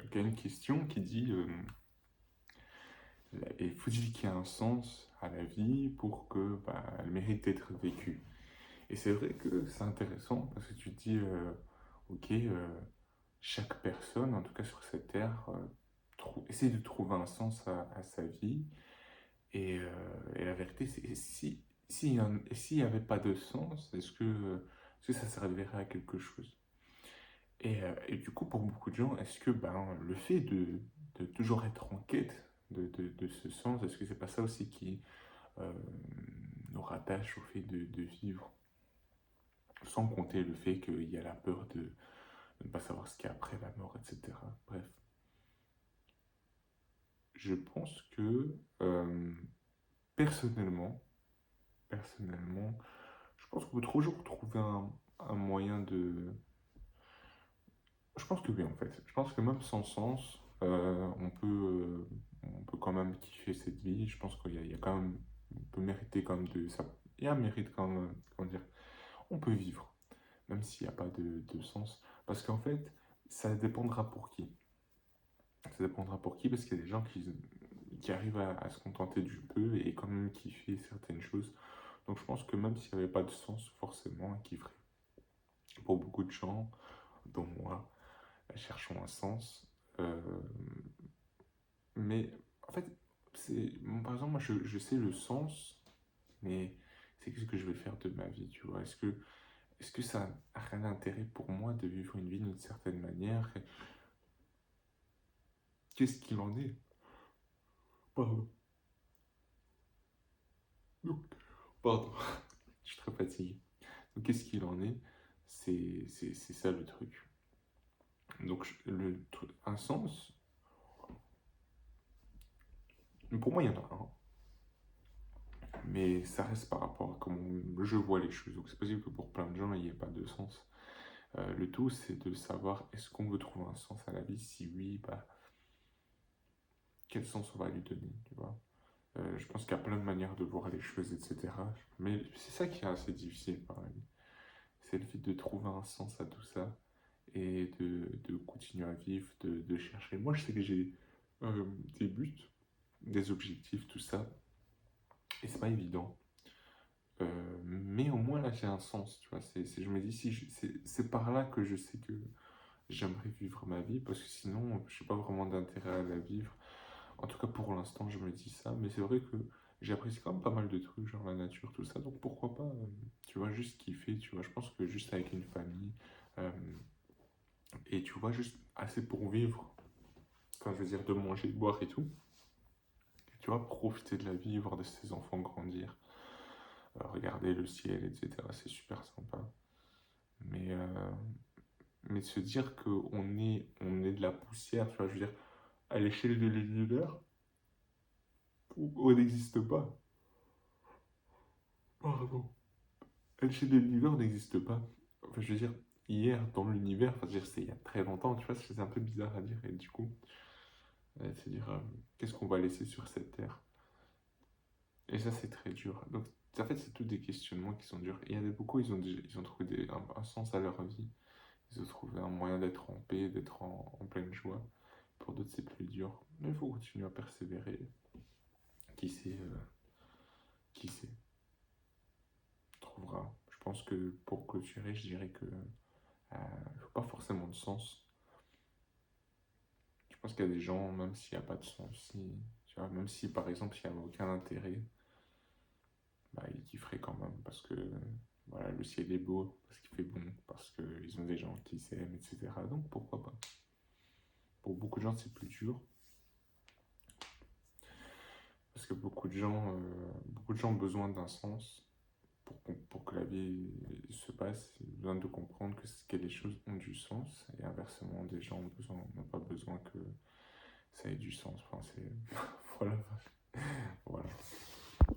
Donc, il y a une question qui dit et faut-il qu'il y ait un sens à la vie pour que elle mérite d'être vécue? Et c'est vrai que c'est intéressant parce que tu te dis ok, chaque personne, en tout cas sur cette terre, essaie de trouver un sens à sa vie. Et la vérité, c'est s'il n'y avait pas de sens, est-ce que ça servirait à quelque chose? Et du coup, pour beaucoup de gens, est-ce que le fait de toujours être en quête de ce sens, est-ce que c'est pas ça aussi qui euh, nous rattache au fait de vivre, sans compter le fait qu'il y a la peur de ne pas savoir ce qu'il y a après la mort, etc. Bref, je pense que personnellement, personnellement, je pense qu'on peut toujours trouver un moyen de... Je pense que oui, en fait. Je pense que même sans sens, on peut quand même kiffer cette vie. Je pense qu'il y a quand même... On peut mériter quand même de... Ça, il y a un mérite quand même, comment dire, on peut vivre, même s'il n'y a pas de sens. Parce qu'en fait, ça dépendra pour qui. Ça dépendra pour qui, parce qu'il y a des gens qui arrivent à se contenter du peu et quand même kiffer certaines choses. Donc je pense que même s'il n'y avait pas de sens, forcément, on kifferait. Pour beaucoup de gens, dont moi, cherchons un sens. Euh, mais en fait, par exemple, moi je sais le sens, mais c'est qu'est-ce que je vais faire de ma vie, tu vois. Est-ce que ça n'a rien d'intérêt pour moi de vivre une vie d'une certaine manière? Qu'est-ce qu'il en est? Pardon. Donc, pardon, je suis très fatigué. Donc qu'est-ce qu'il en est? C'est ça le truc. Donc un sens, pour moi il y en a un. Mais ça reste par rapport à comment je vois les choses. Donc c'est possible que pour plein de gens, il n'y ait pas de sens. Le tout, c'est de savoir est-ce qu'on veut trouver un sens à la vie? Si oui, quel sens on va lui donner, tu vois? Je pense qu'il y a plein de manières de voir les choses, etc. Mais c'est ça qui est assez difficile par la vie. C'est le fait de trouver un sens à tout ça et de continuer à vivre, de chercher. Moi, je sais que j'ai des buts, des objectifs, tout ça, et c'est pas évident. Mais au moins là j'ai un sens, tu vois. Je me dis, si c'est par là que je sais que j'aimerais vivre ma vie, parce que sinon, je n'ai pas vraiment d'intérêt à la vivre. En tout cas, pour l'instant, je me dis ça, mais c'est vrai que j'apprécie quand même pas mal de trucs, genre la nature, tout ça, donc pourquoi pas, tu vois, juste kiffer, tu vois. Je pense que juste avec une famille, euh, et tu vois, juste assez pour vivre, enfin, je veux dire, de manger, de boire et tout, tu vois, profiter de la vie, voir de ses enfants grandir, regarder le ciel, etc., c'est super sympa. Mais, euh, mais de se dire on est de la poussière, tu vois, je veux dire, à l'échelle de l'univers, on n'existe pas. Pardon. À l'échelle de l'univers, on n'existe pas. Enfin, je veux dire, hier, dans l'univers, enfin, je veux dire, c'est il y a très longtemps, tu vois, c'est un peu bizarre à dire, et du coup, c'est dire, qu'est-ce qu'on va laisser sur cette terre? Et ça, c'est très dur. Donc, en fait, c'est tous des questionnements qui sont durs. Et il y en a beaucoup, ils ont trouvé un sens à leur vie. Ils ont trouvé un moyen d'être en paix, d'être en pleine joie. Pour d'autres, c'est plus dur. Mais il faut continuer à persévérer. Qui sait, qui sait, trouvera. Je pense que pour clôturer, je dirais que il faut pas forcément de sens. Je pense qu'il y a des gens, même s'il n'y a pas de sens, tu vois, même si par exemple il n'y avait aucun intérêt, ils kifferaient quand même parce que voilà, le ciel est beau, parce qu'il fait bon, parce qu'ils ont des gens qui s'aiment, etc. Donc pourquoi pas. Pour beaucoup de gens, c'est plus dur. Parce que beaucoup de gens ont besoin d'un sens pour que la vie se passe. Ils ont besoin de comprendre que les choses ont du sens. Et inversement, des gens n'ont pas besoin que ça ait du sens. Enfin, c'est... voilà. Voilà.